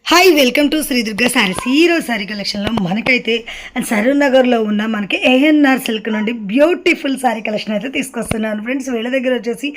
Hi welcome to Shri Durga saris. ఈరోజు శారీ కలెక్షన్లో మనకైతే సరూర్ నగర్లో ఉన్న మనకి ఏఎన్ఆర్ సిల్క్ నుండి బ్యూటిఫుల్ శారీ కలెక్షన్ అయితే తీసుకొస్తున్నాను ఫ్రెండ్స్. వీళ్ళ దగ్గర వచ్చేసి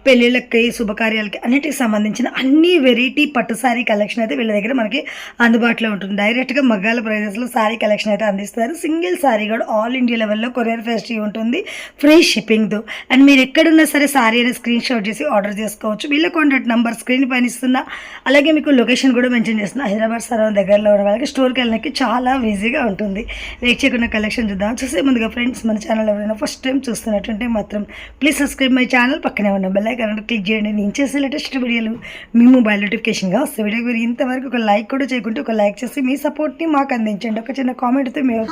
పెళ్ళిళ్ళకి, శుభకార్యాలకి అన్నిటికి సంబంధించిన అన్ని వెరైటీ పట్టు శారీ కలెక్షన్ అయితే వీళ్ళ దగ్గర మనకి అందుబాటులో ఉంటుంది. డైరెక్ట్గా మగ్గాల ప్రైజెస్లో శారీ కలెక్షన్ అయితే అందిస్తారు. సింగిల్ శారీ కూడా ఆల్ ఇండియా లెవెల్లో కొరియర్ ఫెసిలిటీ ఉంటుంది, ఫ్రీ షిప్పింగ్తో. అండ్ మీరు ఎక్కడున్నా సరే శారీ అనేది స్క్రీన్ షాట్ చేసి ఆర్డర్ చేసుకోవచ్చు. వీళ్ళ కాంటాక్ట్ నెంబర్ స్క్రీన్ పైన ఇస్తున్నా, అలాగే మీకు లొకేషన్ కూడా మెన్షన్ చేస్తున్నా. హైదరాబాద్ సరౌండ్ దగ్గరలో ఉన్న వాళ్ళకి స్టోర్కి వెళ్ళడానికి చాలా ఈజీగా ఉంటుంది. వెయిట్ చేయకుండా కలెక్షన్ చూద్దాం. చూసే ముందుగా ఫ్రెండ్స్, మన ఛానల్ ఎవరైనా ఫస్ట్ టైం చూస్తున్నట్టుంటే మాత్రం ప్లీజ్ సబ్స్క్రైబ్ మై ఛానల్, పక్కనే ఉన్న బెల్ ఐకాన్ క్లిక్ చేయండి. నేను చేసే లేటెస్ట్ వీడియోలు మీ మొబైల్ నోటిఫికేషన్గా వస్తాయి. వీడియోకి మీరు ఇంతవరకు ఒక లైక్ కూడా చేయకుంటే ఒక లైక్ చేసి మీ సపోర్ట్ని మాకు అందించండి. ఒక చిన్న కామెంట్తో మేము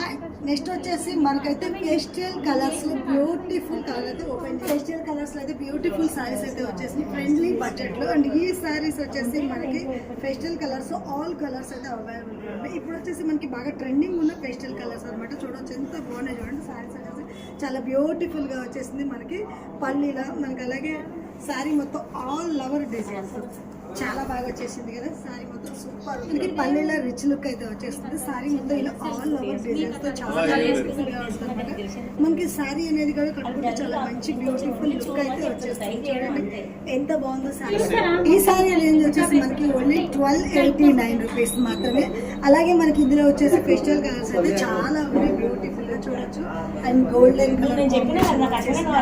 నెక్స్ట్ వచ్చేసి మనకైతే పేస్టల్ కలర్స్ బ్యూటిఫుల్ కలర్ అయితే ఓపెన్ పేస్టల్ కలర్స్ అయితే బ్యూటిఫుల్ సారీస్ అయితే వచ్చేసి ఫ్రెండ్లీ బడ్జెట్ లో. అండ్ ఈ సారీస్ వచ్చేసి మనకి పేస్టల్ కలర్స్ ఆల్ కలర్స్ అయితే అవైలబుల్ ఉన్నాయి. ఇప్పుడు వచ్చేసి మనకి బాగా ట్రెండింగ్ ఉన్న పేస్టల్ కలర్స్ అనమాట. చూడవచ్చు ఎంత బాగున్నాయి చూడండి. సారీస్ వచ్చేసి చాలా బ్యూటిఫుల్ గా వచ్చేసింది మనకి పల్లీలా. మనకి అలాగే సారీ మొత్తం ఆల్ ఓవర్ డిజైన్స్ చాలా బాగా వచ్చేసింది కదా. సారీ మొత్తం సూపర్. మనకి పల్లెల రిచ్ లుక్ అయితే వచ్చేస్తుంది. సారీ మొత్తం ఇలా ఆల్ ఓవర్ డిజైన్స్ తో చాలా బ్యూటిఫుల్ గా ఉంటుంది. మనకి సారీ అనేది కూడా కట్టుకుంటే చాలా మంచి బ్యూటిఫుల్ లుక్ అయితే వచ్చేస్తుంది. చూడండి ఎంత బాగుందో సారీ. ఈ సారీ రేంజ్ వచ్చేసి మనకి ఓన్లీ 1289 రూపీస్ మాత్రమే. అలాగే మనకి ఇందులో వచ్చేసి ఫెస్టివల్ కలర్స్ అయితే చాలా ఉన్నాయి, బ్యూటిఫుల్ గా చూడొచ్చు. అండ్ గోల్డెన్ కలర్,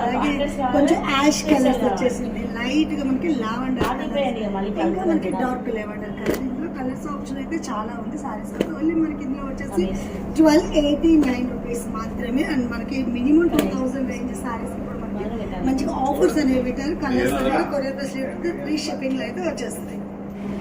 అలాగే కొంచెం యాష్ కలర్స్ వచ్చేసింది, లైట్ గా మనకి లావెండర్ ఇంకా మనకి డార్క్ లెవెండర్ కలర్. ఇందులో కలర్స్ ఆప్షన్ అయితే చాలా ఉంది సారీస్. ఓన్లీ మనకి ఇందులో వచ్చేసి 1289 రూపీస్ మాత్రమే. అండ్ మనకి మినిమం 2000 రేంజ్ సారీస్ ఇప్పుడు మనకి మంచిగా ఆఫర్స్ అనేవి పెట్టారు. కలర్స్ అనేవి కొరియర్ ఫెసిలిటీ ఫ్రీ షిప్పింగ్ లో అయితే వచ్చేస్తుంది.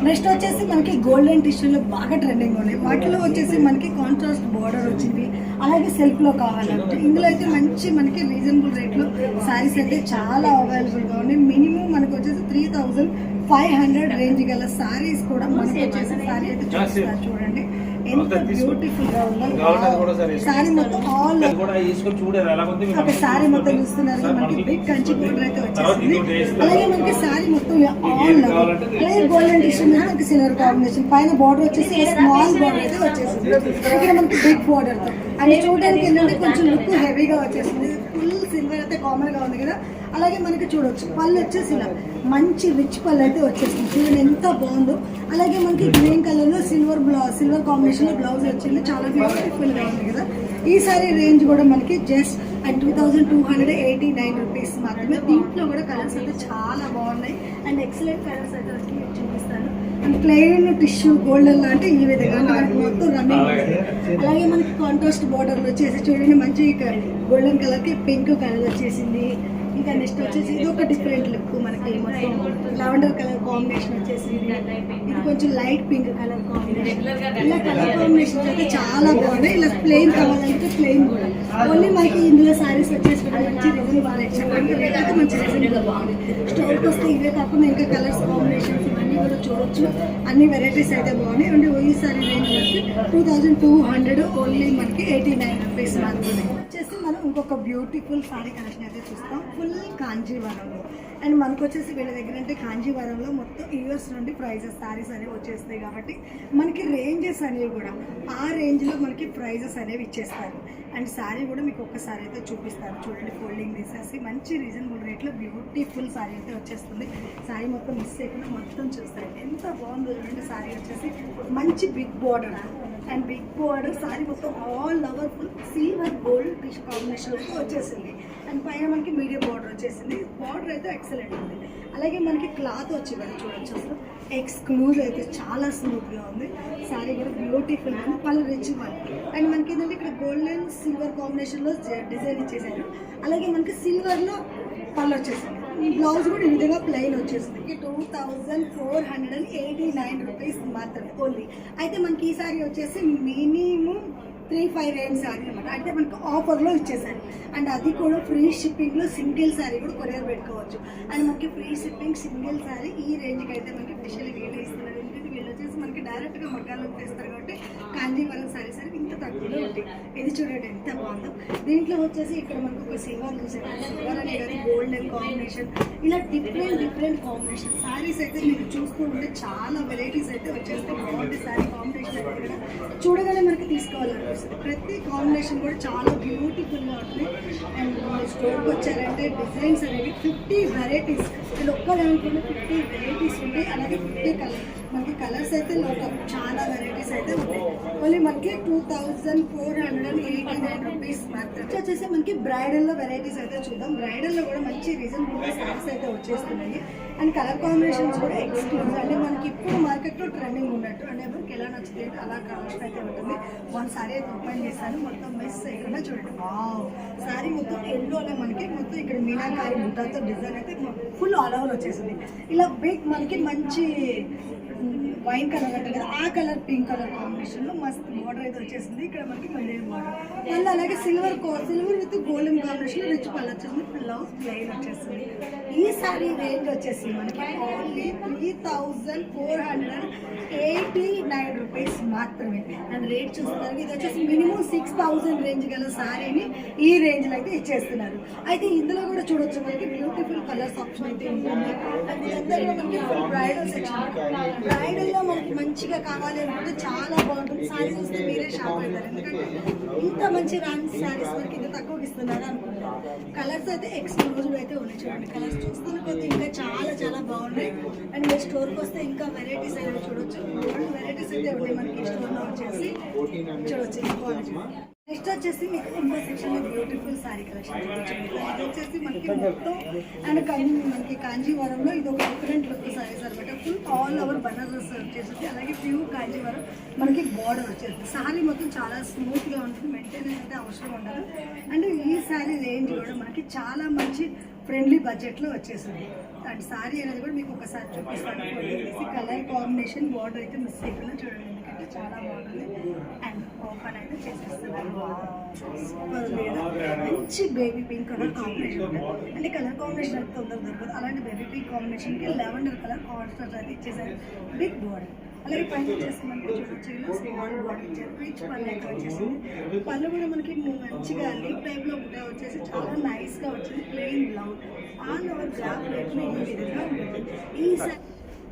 నెక్స్ట్ వచ్చేసి మనకి గోల్డెన్ టిష్యూలో బాగా ట్రెండింగ్ ఉన్నాయి. వాటిలో వచ్చేసి మనకి కాంట్రాస్ట్ బార్డర్ వచ్చింది, అలాగే సెల్ఫ్ లో కావాలంటే ఇందులో అయితే మంచి మనకి రీజనబుల్ రేట్ లో సారీస్ అయితే చాలా అవైలబుల్ గా ఉన్నాయి. మినిమం మనకి వచ్చేసి 3500 రేంజ్ గల సారీస్ కూడా మనకి వచ్చేసి సారీ అయితే చూపిస్తారు. చూడండి ఎంత బ్యూటిఫుల్ గా ఉందో. సారీ మొత్తం ఆల్ ఒక సారీ మొత్తం చూస్తున్నారు. మనకి బిగ్ కంచి బోర్డర్ అయితే వచ్చేసింది. అలాగే మనకి సారీ మొత్తం ఆల్ అలాగే గోల్డెన్ టిష్యూ మీద మనకి సిల్వర్ కాంబినేషన్, పైన బోర్డర్ వచ్చేసి స్మాల్ బోర్డర్ అయితే వచ్చేసింది. ఇక్కడ మనకి బిగ్ బోర్డర్ తో అంటే చూడడానికి ఏంటంటే కొంచెం లుక్ హెవీగా వచ్చేసింది. ఫుల్ సిల్వర్ అయితే కామన్ గా ఉంది కదా. అలాగే మనకి చూడొచ్చు పళ్ళు వచ్చేసి ఇలా మంచి రిచ్ పళ్ళు అయితే వచ్చేసింది. చూడండి ఎంత బాగుందో. అలాగే మనకి గ్రీన్ కలర్ లో సిల్వర్ కాంబినేషన్ లో బ్లౌజ్ వచ్చింది, చాలా బ్యూటిఫుల్ గా ఉంది కదా. ఈ సారీ రేంజ్ కూడా మనకి జస్ట్ 2289 రూపీస్ మాత్రమే. దీంట్లో కూడా కలర్స్ అయితే చాలా బాగున్నాయి అండ్ ఎక్సలెంట్ కలర్స్ అయితే వచ్చి మీకు చూపిస్తాను. అండ్ ప్లెయిన్ టిష్యూ గోల్డెన్ అంటే ఈ విధంగా మనకి మొత్తం రన్నింగ్. అలాగే మనకి కాంట్రాస్ట్ బార్డర్ వచ్చేసి చూడండి మంచి గోల్డెన్ కలర్ కి పింక్ కలర్ వచ్చేసింది. ఇంకా నెక్స్ట్ వచ్చేసి ఇది ఒక డిఫరెంట్ లుక్, మనకి మొత్తం లావెండర్ కలర్ కాంబినేషన్ వచ్చేసింది. ఇది కొంచెం లైట్ పింక్ కలర్ కాంబినేషన్. ఇలా కలర్ కాంబినేషన్స్ అయితే చాలా బాగున్నాయి. ఇలా ప్లెయిన్ కావాలంటే ప్లెయిన్ కూడా. ఓన్లీ మనకి ఇందులో సారీస్ వచ్చేసి మంచి రీజన్ బాగా అయితే మంచి రీజన్ బాగుంది. స్టోర్కి వస్తే ఇవే కాకుండా ఇంకా కలర్స్ కాంబినేషన్స్ ఇవన్నీ కూడా చూడొచ్చు. అన్ని వెరైటీస్ అయితే బాగున్నాయి. అంటే ఈ సారీ రేంజ్ వచ్చి 2200 ఓన్లీ మనకి 89 రూపీస్ మాత్రమే. వచ్చేసి మనం ఇంకొక బ్యూటిఫుల్ సారీ కలెక్షన్ అయితే చూస్తాం ఫుల్ కాంజీవరంలో. అండ్ మనకు వచ్చేసి వీళ్ళ దగ్గర అంటే కాంజీవరంలో మొత్తం యూఎస్ నుండి ప్రైజెస్ సారీస్ అనేవి వచ్చేస్తాయి కాబట్టి మనకి రేంజెస్ అనేవి కూడా ఆ రేంజ్లో మనకి ప్రైజెస్ అనేవి ఇచ్చేస్తారు. అండ్ సారీ కూడా మీకు ఒక్కసారి అయితే చూపిస్తారు. చూడండి ఫోల్డింగ్ తీసేసి మంచి రీజనబుల్ రేట్లో బ్యూటిఫుల్ సారీ అయితే వచ్చేస్తుంది. సారీ మొత్తం మిస్ చేయకుండా మొత్తం చూస్తారు ఎంత బాగుందో. చూడండి సారీ వచ్చేసి మంచి big border and big border sari మొత్తం all over full silver gold fish combination అయితే వచ్చేసింది. అండ్ పైన మనకి మీడియం బార్డర్ వచ్చేసింది. బార్డర్ అయితే ఎక్సలెంట్ ఉంది. అలాగే మనకి క్లాత్ వచ్చి చూడొచ్చు అసలు ఎక్స్క్లూజివ్ అయితే చాలా స్మూత్గా ఉంది. సారీ కూడా బ్యూటిఫుల్ ఉంది, పళ్ళు రిచ్ వాళ్ళు. అండ్ మనకి ఏంటంటే ఇక్కడ గోల్డెన్ సిల్వర్ కాంబినేషన్లో డిజైన్ ఇచ్చేసారు. అలాగే మనకి సిల్వర్లో పళ్ళు వచ్చేసింది. ఈ బ్లౌజ్ కూడా ఈ విధంగా ప్లెయిన్ వచ్చేసింది. 2489 రూపీస్ మాత్రమే ఓన్లీ. అయితే మనకి ఈ సారీ వచ్చేసి మినిమం 35 రేంజ్ సారీ అనమాట. అంటే మనకు ఆఫర్లో ఇచ్చేసారు. అండ్ అది కూడా ఫ్రీ షిప్పింగ్లో సింగిల్ సారీ కూడా కొరియర్ పెట్టుకోవచ్చు. అండ్ మనకి ఫ్రీ షిప్పింగ్ సింగిల్ సారీ ఈ రేంజ్కి అయితే మనకి స్పెషల్ వీళ్ళు ఇస్తున్నారు. ఎందుకంటే వీళ్ళు వచ్చేసి మనకి మనకి డైరెక్ట్గా మగ్గాలకు తెస్తారు కాబట్టి కాంజీవరం సారీస్ అని ఇంత తక్కువలో ఉంటాయి. ఇది చూడండి ఎంత బాగుందో. దీంట్లో వచ్చేసి ఇక్కడ మనకు ఒక సిల్వర్ చూసారు, సిల్వర్ అనే కానీ గోల్డెన్ కాంబినేషన్, ఇలా డిఫరెంట్ కాంబినేషన్ సారీస్ అయితే మీరు చూస్తూ ఉంటే చాలా వెరైటీస్ అయితే వచ్చేస్తే బాగుంటుంది. సారీ కాంబినేషన్ అయితే కూడా చూడగానే మనకి తీసుకోవాలనిపిస్తుంది. ప్రతి కాంబినేషన్ కూడా చాలా బ్యూటిఫుల్గా ఉంటుంది. అండ్ స్టోర్కి వచ్చారంటే డిజైన్స్ అనేవి 50 వెరైటీస్, ఇది ఒక్క దాంట్లో 50 వెరైటీస్ ఉంటాయి. అలాగే 50 మనకి కలర్స్ అయితే లోకల్ చాలా వెరైటీస్ అయితే ఉంటాయి. ఓన్లీ మనకి 2489 రూపీస్ మాత్రం. వచ్చేసి మనకి బ్రైడల్లో వెరైటీస్ అయితే చూద్దాం. బ్రైడల్లో కూడా మంచి రీజనబుల్ సారీస్ అయితే వచ్చేస్తున్నాయి. అండ్ కలర్ కాంబినేషన్స్ కూడా ఎక్స్క్లూజివ్, అంటే మనకి ఇప్పుడు మార్కెట్లో ట్రెండింగ్ ఉన్నట్టు, అంటే మనకి ఎలా నచ్చుతుంది అంటే అలా కావాల్సిన అయితే ఉంటుంది. వన్ సారీ అయితే ఓపెన్ చేస్తాను, మొత్తం మిస్ చేయకుండా చూడండి. వావ్, సారీ మొత్తం ఎల్లోనే మనకి మొత్తం ఇక్కడ మీనాకారి బుట్టాతో డిజైన్ అయితే ఫుల్ ఆల్ ఓవర్ వచ్చేసింది. ఇలా బిగ్ మనకి మంచి వైన్ కలర్ అంటే కదా ఆ కలర్ పింక్ కలర్ కాంబినేషన్లో మస్త్ బార్డర్ అయితే వచ్చేసింది. ఇక్కడ మనకి మెడల్ బార్డర్, మళ్ళీ అలాగే silver with golden combination rich colour వచ్చేసింది. బ్లౌజ్ ప్లెయిన్ వచ్చేస్తుంది. ఈ సారీ రేంజ్ వచ్చేసి మనకి ఓన్లీ 3489 రూపీస్ మాత్రమే. అండ్ రేట్ చూస్తున్నారు, ఇది వచ్చేసి మినిమం 6000 రేంజ్ గల సారీని ఈ రేంజ్లో అయితే ఇచ్చేస్తున్నారు. అయితే ఇందులో కూడా చూడొచ్చు మనకి బ్యూటిఫుల్ కలర్స్ ఆప్షన్ అయితే ఉంటుంది. అండ్ ఇదంతా కూడా మనకి బ్రైడల్ సెక్షన్. బ్రైడల్లో మనకి మంచిగా కావాలి అనుకుంటే చాలా బాగుంటుంది. సారీ చూస్తే మీరే షాప్ అవుతారు, ఎందుకంటే ఇంత మంచి రాని సారీస్ మనకి ఇంత తక్కువకి ఇస్తున్నారు అనుకుంటారు. కలర్స్ అయితే ఎక్స్క్లూజివ్ అయితే ఉన్నాయి. చూడండి కలర్స్ చూస్తున్న కొద్ది ఇంకా చాలా బాగున్నాయి. అండ్ మీరు స్టోర్కి వస్తే ఇంకా వెరైటీస్ అయితే చూడొచ్చు. వెరైటీస్ అయితే ఉన్నాయి మనకి స్టోర్లో వచ్చేసి చూడొచ్చు. నెక్స్ట్ వచ్చేసి మీకు ఇంకో సెక్షన్ లో బ్యూటిఫుల్ సారీ కలెక్షన్ చూపించండి. ఇది వచ్చేసి మనకి మొత్తం అండ్ మనకి కాంజీవరంలో ఇది ఒక డిఫరెంట్ లుక్ సారీస్ అనమాట. ఫుల్ ఆల్ ఓవర్ బనారస్ వచ్చేసి, అలాగే ప్యూర్ కాంజీవరం మనకి బార్డర్ వచ్చేసి. సారీ మొత్తం చాలా స్మూత్గా ఉంటుంది, మెయింటెనెన్స్ అయితే అవసరం ఉండదు. అండ్ ఈ సారీ రేంజ్ కూడా మనకి చాలా మంచి ఫ్రెండ్లీ బడ్జెట్లో వచ్చేసింది. అండ్ సారీ అనేది కూడా మీకు ఒకసారి చూపిస్తాను. కలర్ కాంబినేషన్ బార్డర్ అయితే మిస్ చేయకుండా చూడండి, ఎందుకంటే చాలా బాగుంటుంది. అండ్ ఓపెన్ అయితే చేసేస్తున్నారు. సూపర్ లేదా, మంచి బేబీ పింక్ కలర్ కాంబినేషన్ ఉంటుంది. అంటే కలర్ కాంబినేషన్ అయితే తొందరగా దొరకదు. అలాంటి బేబీ పింక్ కాంబినేషన్కి లెవెండర్ కలర్ కాన్స్టర్స్ అయితే ఇచ్చేసారు. బిగ్ బార్డర్, అలాగే పైన వచ్చేసి మనకి చూడొచ్చు ఇలా స్మాల్ బార్డర్ ఇచ్చారు. రిచ్ పళ్ళు అయితే వచ్చేసింది. పళ్ళు కూడా మనకి మంచిగా లీప్ టైప్లో కూడా వచ్చేసి చాలా నైస్గా వచ్చింది. Plain blouse all over graph రేట్లో ఈ విధంగా ఉంటుంది.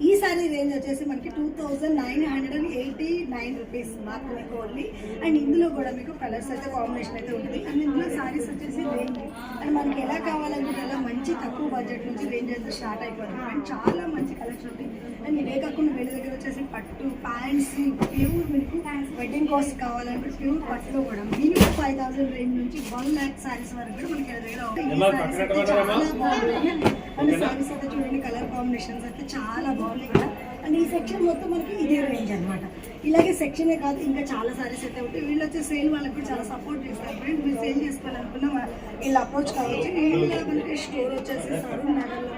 ఈ సారీ రేంజ్ వచ్చేసి మనకి 2989 రూపీస్ మాత్రమే ఓన్లీ. అండ్ ఇందులో కూడా మీకు కలర్స్ అయితే కాంబినేషన్ అయితే ఉంటుంది. అండ్ ఇందులో సారీస్ వచ్చేసి రేంజ్ అండ్ మనకి ఎలా కావాలంటే అలా మంచి తక్కువ బడ్జెట్ నుంచి రేంజ్ అయితే స్టార్ట్ అయిపోతుంది. అండ్ చాలా మంచి కలెక్షన్ ఉంది. అండ్ ఇదే కాకుండా వీళ్ళ దగ్గర వచ్చేసి పట్టు ప్యాంట్స్ ప్యూర్ మీకు వెడ్డింగ్ కాస్ట్ కావాలంటే ప్యూర్ పట్టులో కూడా మినిమం 5000 రేంజ్ నుంచి 1 lakh సారీస్ వరకు కూడా మనకి దగ్గర ఉంటాయి. ఈ సారీస్ అయితే చాలా బాగుంటాయి. అండ్ సారీస్ అయితే చూడండి కలర్ కాంబినేషన్స్ అయితే చాలా బాగున్నాయి కదా. అండ్ ఈ సెక్షన్ మొత్తం మనకి ఇదే రేంజ్ అనమాట. ఇలాగే సెక్షనే కాదు ఇంకా చాలా సారీస్ అయితే ఉంటాయి. వీళ్ళు వచ్చే సేల్ వాళ్ళకి కూడా చాలా సపోర్ట్ చేస్తారు. ఫ్రెండ్ మీరు సేల్ చేసుకోవాలనుకున్న వీళ్ళు అప్రోచ్ కావచ్చు. వీళ్ళ మనకి స్టోర్ వచ్చేసి సరూర్ నగర్లో